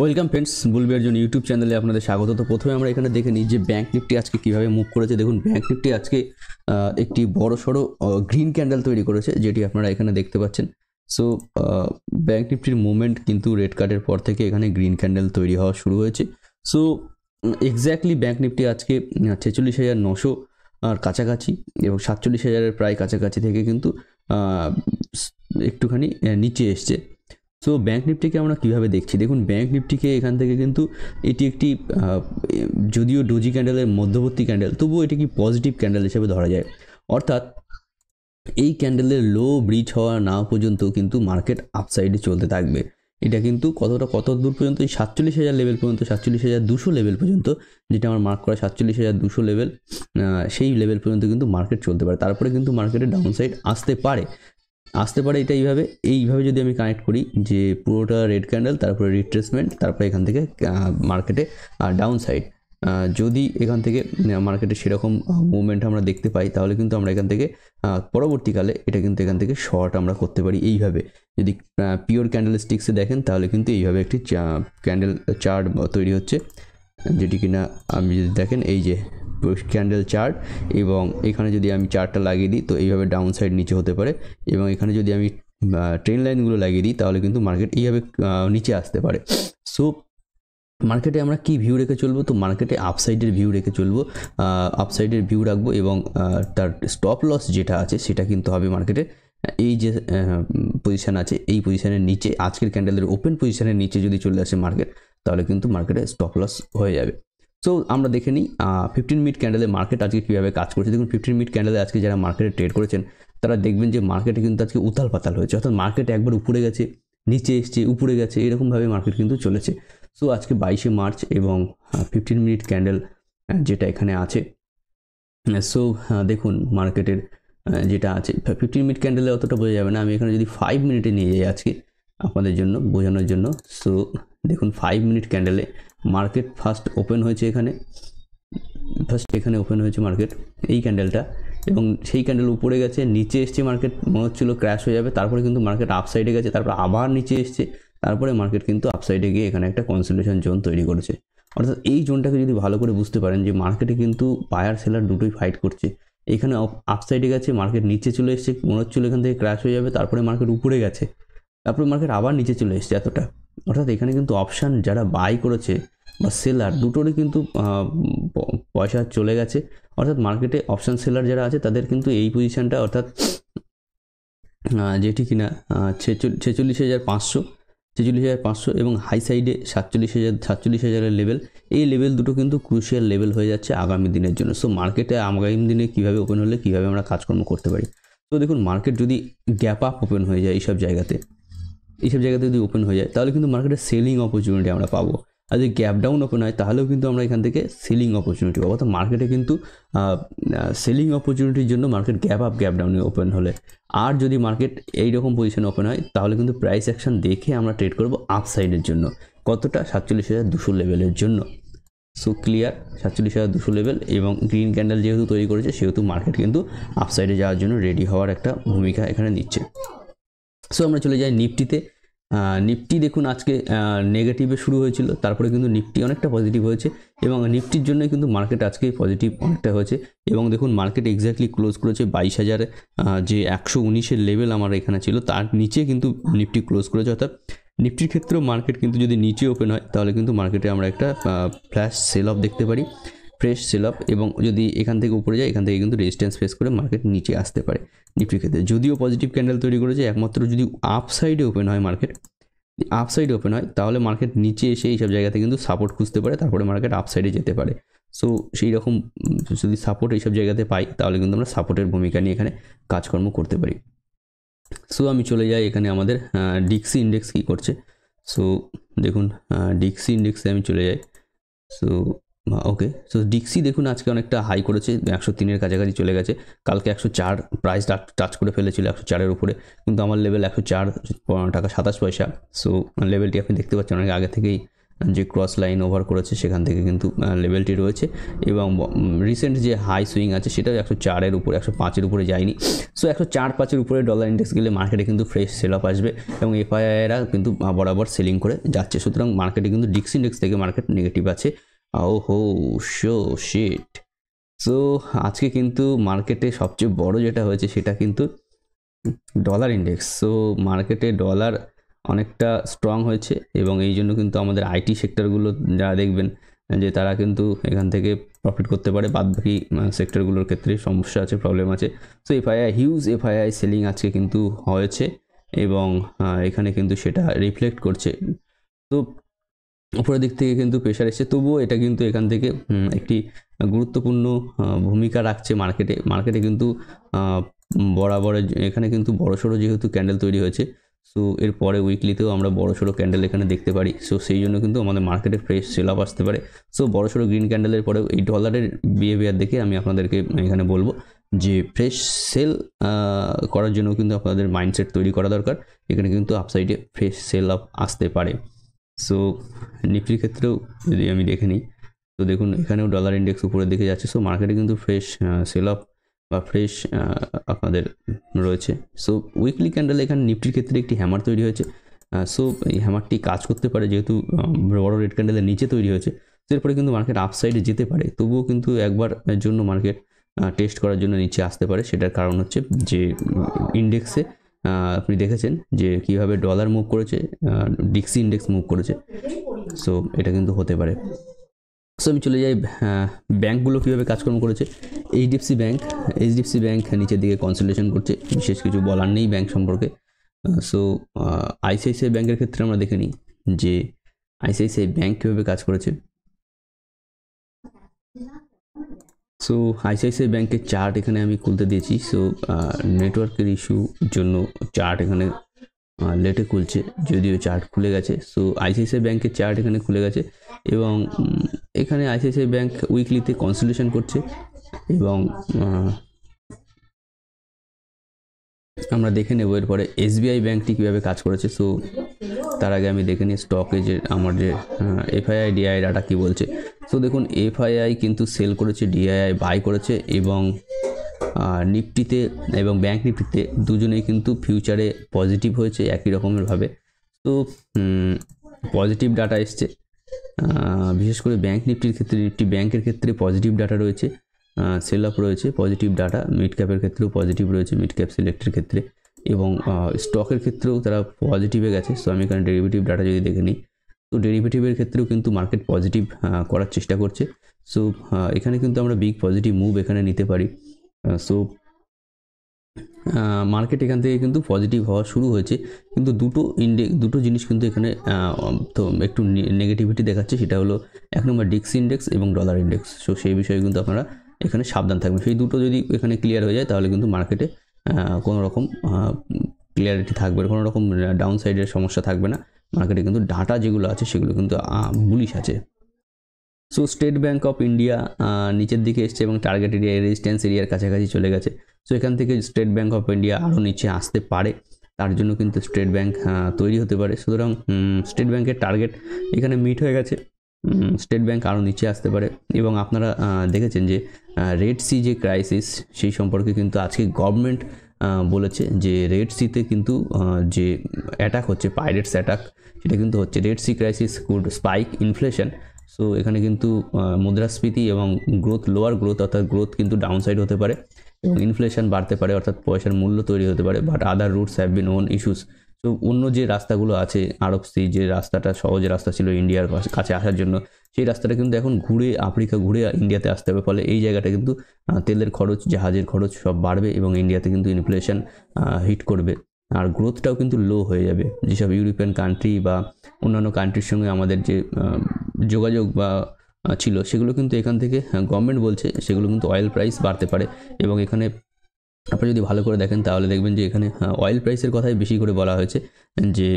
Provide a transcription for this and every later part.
Welcome friends, বুলবের জন্য YouTube চ্যানেলে আপনাদের স্বাগত। তো প্রথমে আমরা এখানে দেখে নিই যে ব্যাঙ্ক নিফটি আজকে কীভাবে মুভ করেছে। দেখুন, ব্যাঙ্ক নিফটি আজকে একটি বড় সড়ো গ্রিন ক্যান্ডেল তৈরি করেছে, যেটি আপনারা এখানে দেখতে পাচ্ছেন। সো ব্যাঙ্ক নিফটির মুভমেন্ট কিন্তু রেড কার্ডের পর থেকে এখানে গ্রিন ক্যান্ডেল তৈরি হওয়া শুরু হয়েছে। সো এক্স্যাক্টলি ব্যাঙ্ক নিফটি আজকে 46,900 আর কাছাকাছি এবং 47,000-এর প্রায় কাছাকাছি থেকে কিন্তু একটুখানি নিচে এসছে। সো ব্যাঙ্ক নিফটিকে আমরা কীভাবে দেখছি, দেখুন ব্যাঙ্ক নিফটিকে এখান থেকে কিন্তু এটি একটি যদিও ডোজি ক্যান্ডেলের মধ্যবর্তী ক্যান্ডেল, তবুও এটি কি পজিটিভ ক্যান্ডেল হিসেবে ধরা যায়। অর্থাৎ এই ক্যান্ডেলের লো ব্রিজ হওয়া না পর্যন্ত কিন্তু মার্কেট আপসাইডে চলতে থাকবে। এটা কিন্তু কত দূর পর্যন্ত, এই 47,000 লেভেল পর্যন্ত, 47,200 লেভেল পর্যন্ত, যেটা আমার মার্ক করা 47,200 লেভেল, সেই লেভেল পর্যন্ত কিন্তু মার্কেট চলতে পারে। তারপরে কিন্তু মার্কেটের ডাউন সাইড আসতে পারে। এটা এইভাবে যদি আমি কানেক্ট করি যে পুরোটা রেড ক্যান্ডেল, তারপরে রিট্রেসমেন্ট, তারপরে এখান থেকে মার্কেটে ডাউন সাইড, যদি এখান থেকে মার্কেটে সেরকম মুভমেন্ট আমরা দেখতে পাই, তাহলে কিন্তু আমরা এখান থেকে পরবর্তীকালে এটা কিন্তু এখান থেকে শর্ট আমরা করতে পারি। এইভাবে যদি পিওর ক্যান্ডেল স্টিক্সে দেখেন, তাহলে কিন্তু এইভাবে একটি ক্যান্ডেল চার্ট তৈরি হচ্ছে, যেটি কিনা আমি যদি দেখেন এই যে ক্যান্ডেল চার্ট, এবং এখানে যদি আমি চার্টটা লাগিয়ে দিই তো এইভাবে ডাউন সাইড নিচে হতে পারে, এবং এখানে যদি আমি ট্রেন লাইনগুলো লাগিয়ে দিই তাহলে কিন্তু মার্কেট এইভাবে নিচে আসতে পারে। সো মার্কেটে আমরা কি ভিউ রেখে চলবো, তো মার্কেটে আপসাইডের ভিউ রেখে চলবো, আপসাইডের ভিউ রাখবো, এবং তার স্টপ লস যেটা আছে সেটা কিন্তু হবে মার্কেটে এই যে পজিশান আছে, এই পজিশানের নিচে, আজকের ক্যান্ডেলের ওপেন পজিশানের নিচে যদি চলে আসে মার্কেট, তাহলে কিন্তু মার্কেটে স্টপ লস হয়ে যাবে। সো আমরা দেখে নিই 15 মিনিট ক্যান্ডেলে মার্কেট আজকে কীভাবে কাজ করছে। দেখুন 15 মিনিট ক্যান্ডেলে আজকে যারা মার্কেটে ট্রেড করেছেন তারা দেখবেন যে মার্কেটে কিন্তু আজকে উতাল পাতাল হয়েছে, অর্থাৎ মার্কেট একবার উপরে গেছে, নিচে এসছে, উপরে গেছে, এরকমভাবে মার্কেট কিন্তু চলেছে। সো আজকে 22শে মার্চ এবং 15 মিনিট ক্যান্ডেল যেটা এখানে আছে। সো দেখুন মার্কেটের যেটা আছে 15 মিনিট ক্যান্ডেলে অতটা বোঝা যাবে না, আমি এখানে যদি 5 মিনিটে নিয়ে যাই আজকে আপনাদের জন্য বোঝানোর জন্য। সো দেখুন 5 মিনিট ক্যান্ডেলে মার্কেট ফার্স্ট ওপেন হয়েছে এখানে ওপেন হয়েছে মার্কেট, এই ক্যান্ডেলটা, এবং সেই ক্যান্ডেল উপরে গেছে, নিচে এসছে, মার্কেট মনে হচ্ছিলো ক্র্যাশ হয়ে যাবে, তারপরে কিন্তু মার্কেট আপসাইডে গেছে, তারপর আবার নিচে এসছে, তারপরে মার্কেট কিন্তু আপসাইডে গিয়ে এখানে একটা কনসোলিডেশন জোন তৈরি করেছে। অর্থাৎ এই জোনটাকে যদি ভালো করে বুঝতে পারেন যে মার্কেটে কিন্তু বায়ার সেলার দুটোই ফাইট করছে। এখানে আপসাইডে গেছে, মার্কেট নিচে চলে এসছে, মনে হচ্ছিলো এখান থেকে ক্র্যাশ হয়ে যাবে, তারপরে মার্কেট উপরে গেছে, তারপরে মার্কেট আবার নিচে চলে এসছে এতটা। অর্থাৎ এখানে কিন্তু অপশান যারা বাই করেছে বা সেলার দুটোরই কিন্তু পয়সা চলে গেছে। অর্থাৎ মার্কেটে অপশান সেলার যারা আছে তাদের কিন্তু এই পজিশানটা, অর্থাৎ যেটি কিনা 46,500 এবং হাই সাইডে 47,000 লেভেল, এই লেভেল দুটো কিন্তু ক্রুশিয়াল লেভেল হয়ে যাচ্ছে আগামী দিনের জন্য। সো মার্কেটে আগামী দিনে কীভাবে ওপেন হলে কীভাবে আমরা কাজকর্ম করতে পারি। তো দেখুন মার্কেট যদি গ্যাপ আপ ওপেন হয়ে যায় এইসব জায়গাতে যদি ওপেন হয়ে যায়, তাহলে কিন্তু মার্কেটে সেলিং অপরচুনিটি আমরা পাবো। আর যদি গ্যাপ ডাউন ওপেন হয় তাহলেও কিন্তু আমরা এখান থেকে সেলিং অপরচুনিটি পাবো। তো মার্কেটে কিন্তু সেলিং অপরচুনিটির জন্য মার্কেট গ্যাপ আপ গ্যাপ ডাউনে ওপেন হলে, আর যদি মার্কেট এইরকম পজিশনে ওপেন হয় তাহলে কিন্তু প্রাইস অ্যাকশন দেখে আমরা ট্রেড করবো আপসাইডের জন্য। কতটা? 47,200 লেভেলের জন্য। সো ক্লিয়ার, 47,200 লেভেল, এবং গ্রিন ক্যান্ডেল যেহেতু তৈরি করেছে সেহেতু মার্কেট কিন্তু আপসাইডে যাওয়ার জন্য রেডি হওয়ার একটা ভূমিকা এখানে নিচ্ছে। সো আমরা চলে যাই নিফটিতে। নিফটি দেখুন আজকে নেগেটিভে শুরু হয়েছিল, তারপরে কিন্তু নিফটি অনেকটা পজিটিভ হয়েছে, এবং নিফটির জন্য কিন্তু মার্কেট আজকে পজিটিভ অনেকটা হয়েছে। এবং দেখুন মার্কেট এক্স্যাক্টলি ক্লোজ করেছে 22,000, যে 119-এর লেভেল আমার এখানে ছিল তার নিচে কিন্তু নিফটি ক্লোজ করেছে। অর্থাৎ নিফটির ক্ষেত্রেও মার্কেট কিন্তু যদি নিচে ওপেন হয় তাহলে কিন্তু মার্কেটে আমরা একটা ফ্ল্যাশ সেল অফ দেখতে পারি, ফ্রেশ সেল অফ, এবং যদি এখান থেকে উপরে যায় এখান থেকে কিন্তু রেজিস্ট্যান্স ফেস করে মার্কেট নিচে আসতে পারে। নিফটির ক্ষেত্রে যদিও পজিটিভ ক্যান্ডেল তৈরি করেছে, একমাত্র যদি আপসাইডে ওপেন হয় মার্কেট, আপসাইডে ওপেন হয় তাহলে মার্কেট নিচে এসে এইসব জায়গাতে কিন্তু সাপোর্ট খুঁজতে পারে, তারপরে মার্কেট আপসাইডে যেতে পারে। সো সেই রকম যদি সাপোর্ট এইসব জায়গাতে পাই তাহলে কিন্তু আমরা সাপোর্টের ভূমিকা নিয়ে এখানে কাজকর্ম করতে পারি। সো আমি চলে যাই এখানে আমাদের ডিক্সি ইন্ডেক্স কী করছে। সো দেখুন ডিক্সি ইন্ডেক্সে আমি চলে যাই। সো ওকে, সো ডিক্সি দেখুন আজকে অনেকটা হাই করেছে, 103-এর কাছাকাছি চলে গেছে। কালকে 104 প্রাইস টাচ করে ফেলেছিল, 104-এর উপরে, কিন্তু আমার লেভেল 104 টাকা 27 পয়সা। সো লেভেলটি আপনি দেখতে পাচ্ছেন অনেক আগে থেকেই যে ক্রস লাইন ওভার করেছে সেখান থেকে কিন্তু লেভেলটি রয়েছে, এবং রিসেন্ট যে হাই সুইং আছে সেটা 104-এর উপরে, 105-এর উপরে যায়নি। সো 104-5-এর উপরে ডলার ইন্ডেক্স গেলে মার্কেটে কিন্তু ফ্রেশ সেল অফ আসবে, এবং এফআইআইরা কিন্তু বরাবর সেলিং করে যাচ্ছে। সুতরাং মার্কেটে কিন্তু ডিক্স ইন্ডেক্স থেকে মার্কেট নেগেটিভ আছে। ওহো শো শিট। সো আজকে কিন্তু মার্কেটে সবচেয়ে বড় যেটা হয়েছে সেটা কিন্তু ডলার ইন্ডেক্স। সো মার্কেটে ডলার অনেকটা স্ট্রং হয়েছে, এবং এই জন্য কিন্তু আমাদের আইটি সেক্টরগুলো যারা দেখবেন যে তারা কিন্তু এখান থেকে প্রফিট করতে পারে, বাদবাকি সেক্টরগুলোর ক্ষেত্রে সমস্যা আছে, প্রবলেম আছে। সো হিউজ এফআইআই সেলিং আজকে কিন্তু হয়েছে, এবং এখানে কিন্তু সেটা রিফ্লেক্ট করছে। তো উপরের দিক থেকে কিন্তু প্রেশার এসেছে, তবুও এটা কিন্তু এখান থেকে একটি গুরুত্বপূর্ণ ভূমিকা রাখছে মার্কেটে কিন্তু বরাবর এখানে কিন্তু বড়সড় যেহেতু ক্যান্ডেল তৈরি হয়েছে, সো এরপরে উইকলিতেও আমরা বড়সড় ক্যান্ডেল এখানে দেখতে পারি। সো সেই জন্য কিন্তু আমাদের মার্কেটে ফ্রেশ সেল আপ আসতে পারে। সো বড়সড় গ্রিন ক্যান্ডেলের পরেও এই ডলারের বিহেভিয়ার দেখে আমি আপনাদেরকে এখানে বলবো যে ফ্রেশ সেল করার জন্য কিন্তু আপনাদের মাইন্ডসেট তৈরি করা দরকার। এখানে কিন্তু আপসাইডে ফ্রেশ সেল আপ আসতে পারে। সো নিফটির ক্ষেত্রেও যদি আমি দেখে নিই, তো দেখুন এখানেও ডলার ইন্ডেক্স উপরের দিকে যাচ্ছে। সো মার্কেটে কিন্তু ফ্রেশ সেল আপ বা ফ্রেশ আপনাদের রয়েছে। সো উইকলি ক্যান্ডেল এখানে নিফটির ক্ষেত্রে একটি হ্যামার তৈরি হয়েছে। সো এই হ্যামারটি কাজ করতে পারে, যেহেতু বড় রেড ক্যান্ডেলের নিচে তৈরি হয়েছে। তো এরপরে কিন্তু মার্কেট আপসাইডে যেতে পারে, তবুও কিন্তু একবার জন্য মার্কেট টেস্ট করার জন্য নিচে আসতে পারে। সেটার কারণ হচ্ছে যে ইন্ডেক্সে আপনি দেখেছেন যে কীভাবে ডলার মুভ করেছে, ডিক্সি ইন্ডেক্স মুভ করেছে। সো এটা কিন্তু হতে পারে। সো আমি চলে যাই ব্যাঙ্কগুলো কীভাবে কাজকর্ম করেছে। এইচডিএফসি ব্যাঙ্ক নিচের দিকে কনসোলিডেশন করছে, বিশেষ কিছু বলার নেই ব্যাঙ্ক সম্পর্কে। সো আইসিআইসিআই ব্যাঙ্কের ক্ষেত্রে আমরা দেখে নিই যে আইসিআইসিআই ব্যাঙ্ক কীভাবে কাজ করেছে। সো আইসিআইসিআই ব্যাঙ্কের চার্ট এখানে আমি খুলতে দিয়েছি। সো নেটওয়ার্কের ইস্যুর জন্য চার্ট এখানে লেটে খুলছে, যদিও চার্ট খুলে গেছে। সো আইসিআইসিআই ব্যাঙ্কের চার্ট এখানে খুলে গেছে, এবং এখানে আইসিআইসিআই ব্যাঙ্ক উইকলিতে কনসোলিডেশন করছে, এবং আমরা দেখে নেব এরপরে এসবিআই ব্যাঙ্কটি কীভাবে কাজ করেছে। সো তার আগে আমি দেখে নিই স্টকে যে আমার যে এফআইআই ডিআই ডাটা কী বলছে। সো দেখুন এফআইআই কিন্তু সেল করেছে, ডিআইআই বাই করেছে, এবং নিফটিতে এবং ব্যাঙ্ক নিফটিতে দুজনেই কিন্তু ফিউচারে পজিটিভ হয়েছে একই রকমেরভাবে। তো পজিটিভ ডাটা এসছে, বিশেষ করে ব্যাঙ্ক নিফটির ক্ষেত্রে, নিফটি ব্যাঙ্কের ক্ষেত্রে পজিটিভ ডাটা রয়েছে, সেল আপ রয়েছে, পজিটিভ ডাটা। মিড ক্যাপের ক্ষেত্রেও পজিটিভ রয়েছে, মিড ক্যাপ সিলেক্টের ক্ষেত্রে, এবং স্টকের ক্ষেত্রেও তারা পজিটিভে গেছে। সো আমি এখানে ডেরিভেটিভ ডাটা যদি দেখে নিই, তো ডেরিভেটিভের ক্ষেত্রেও কিন্তু মার্কেট পজিটিভ করার চেষ্টা করছে। সো এখানে কিন্তু আমরা বিগ পজিটিভ মুভ এখানে নিতে পারি। সো মার্কেট এখান থেকে কিন্তু পজিটিভ হওয়া শুরু হয়েছে, কিন্তু দুটো জিনিস কিন্তু এখানে তো একটু নেগেটিভিটি দেখাচ্ছে। সেটা হলো এক নম্বর ডিক্স ইন্ডেক্স এবং ডলার ইন্ডেক্স। সো সেই বিষয়ে কিন্তু আপনারা এখানে সাবধান থাকবেন। সেই দুটো যদি এখানে ক্লিয়ার হয়ে যায় তাহলে কিন্তু মার্কেটে কোনো রকম ক্লিয়ারিটি থাকবে না, কোনো রকম ডাউন সাইডের সমস্যা থাকবে না। মার্কেটে কিন্তু ডাটা যেগুলো আছে সেগুলো কিন্তু বুলিশ আছে। So state bank of India নিচের দিকে এসছে এবং টার্গেট এরিয়া রেজিস্ট্যান্স এরিয়ার কাছাকাছি চলে গেছে। সো এখান থেকে স্টেট ব্যাঙ্ক অফ ইন্ডিয়া আরও নিচে আসতে পারে, তার জন্য কিন্তু স্টেট ব্যাঙ্ক তৈরি হতে পারে। সুতরাং স্টেট ব্যাঙ্কের টার্গেট এখানে মিট হয়ে গেছে, স্টেট ব্যাঙ্ক আরও নিচে আসতে পারে। এবং আপনারা দেখেছেন যে রেড সি যে ক্রাইসিস, সেই সম্পর্কে কিন্তু আজকে গভর্নমেন্ট বলেছে যে রেড সিতে কিন্তু যে অ্যাটাক হচ্ছে, পাইরেটস অ্যাটাক, সেটা কিন্তু হচ্ছে। Red Sea crisis could spike inflation. So এখানে কিন্তু মুদ্রাস্ফীতি এবং লোয়ার গ্রোথ, অর্থাৎ গ্রোথ কিন্তু ডাউনসাইড হতে পারে, এবং ইনফ্লেশন বাড়তে পারে, অর্থাৎ পয়সার মূল্য তৈরি হতে পারে। But other routes have been own issues. So অন্য যে রাস্তাগুলো আছে, আরব সি যে রাস্তাটা সহজ রাস্তা ছিল ইন্ডিয়ার কাছে আসার জন্য, সেই রাস্তাটা কিন্তু এখন ঘুরে আফ্রিকা ঘুরে ইন্ডিয়াতে আসতে হবে। ফলে এই জায়গাটা কিন্তু তেলের খরচ, জাহাজের খরচ সব বাড়বে, এবং ইন্ডিয়াতে কিন্তু ইনফ্লেশন হিট করবে, আর গ্রোথটাও কিন্তু লো হয়ে যাবে। যেসব ইউরোপিয়ান কান্ট্রি বা অন্যান্য কান্ট্রির সঙ্গে আমাদের যে যোগাযোগ বা ছিল, সেগুলো কিন্তু এখান থেকে গভর্নমেন্ট বলছে সেগুলো কিন্তু অয়েল প্রাইস বাড়তে পারে। এবং এখানে আপনি যদি ভালো করে দেখেন তাহলে দেখবেন যে এখানে অয়েল প্রাইসের কথাই বেশি করে বলা হয়েছে, যে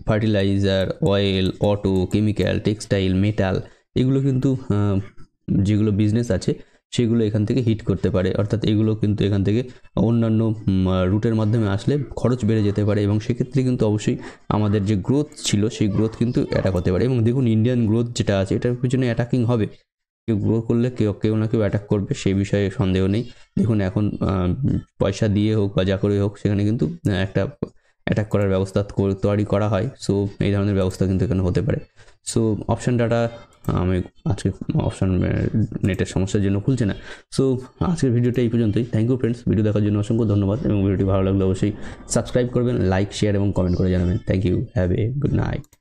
fertiliser, oil, auto, chemical, textile, metal, এগুলো কিন্তু যেগুলো বিজনেস আছে সেগুলো এখান থেকে হিট করতে পারে। অর্থাৎ এগুলো কিন্তু এখান থেকে অন্যান্য রুটের মাধ্যমে আসলে খরচ বেড়ে যেতে পারে এবং সেক্ষেত্রে কিন্তু অবশ্যই আমাদের যে গ্রোথ ছিল সেই গ্রোথ কিন্তু অ্যাটাক হতে পারে। এবং দেখুন ইন্ডিয়ান গ্রোথ যেটা আছে এটার পিছনে অ্যাটাকিং হবে, কেউ গ্রো করলে কেউ না কেউ অ্যাটাক করবে, সেই বিষয়ে সন্দেহ নেই। দেখুন এখন পয়সা দিয়ে হোক বা যা করে হোক সেখানে কিন্তু একটা অ্যাটাক করার ব্যবস্থা তৈরি করা হয়। সো এই ধরনের ব্যবস্থা কিন্তু এখানে হতে পারে। সো অপশান ডাটা আমি আজকে অপশান নেটের সমস্যার জন্য খুলছে না। সো আজকের ভিডিওটা এই পর্যন্তই। থ্যাংক ইউ ফ্রেন্ডস, ভিডিও দেখার জন্য অসংখ্য ধন্যবাদ এবং ভিডিওটি ভালো লাগলে অবশ্যই সাবস্ক্রাইব করবেন, লাইক, শেয়ার এবং কমেন্ট করে জানাবেন। Thank you, have a good night.